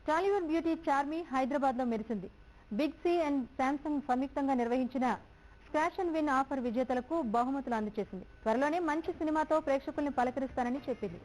Tollywood beauty Charmi Hyderabad లో మెరిసింది. Big C and Samsung సంయుక్తంగా నిర్వహించిన స్క్రాచ్ అండ్ విన్ ఆఫర్ విజేతలకు బహుమతులు అందజేసింది. త్వరలోనే మంచి సినిమాతో ప్రేక్షకుల్ని పలకరిస్తానని చెప్పింది.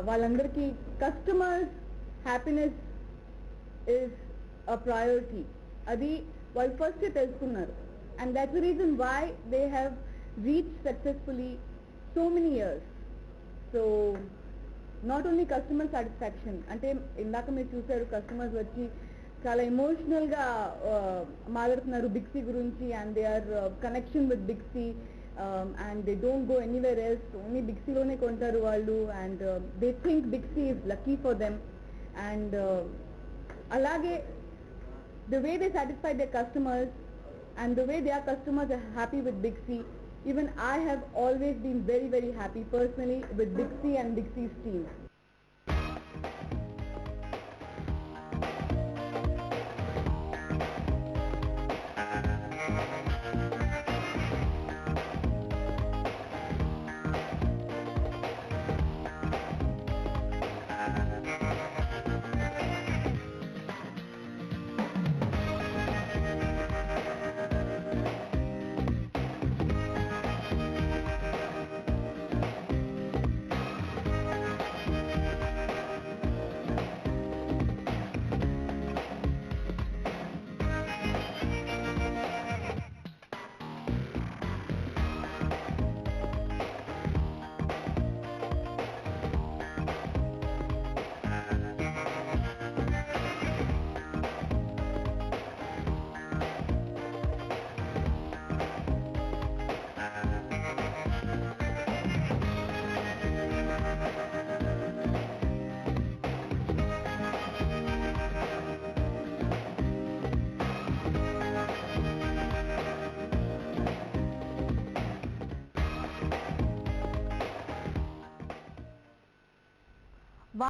వాళ్ళందరికీ customers happiness is a priority. అది వాళ్ళు ఫస్ట్ తెలుసుకున్నారు. And that's the reason why they have reach successfully so many years. So not only customer satisfaction, అంటే ఇందాక మీరు చూసారు కస్టమర్స్ వచ్చి చాలా ఎమోషనల్గా మాట్లాడుతున్నారు బిగ్సీ గురించి. And they are connection with Big C. And they don't go anywhere else, only Bixi lone kontaru vallu, and they think Bixi is lucky for them. And alage the way they satisfy their customers and the way their customers are happy with Bixi, even I have always been very happy personally with Bixi and Bixi's team.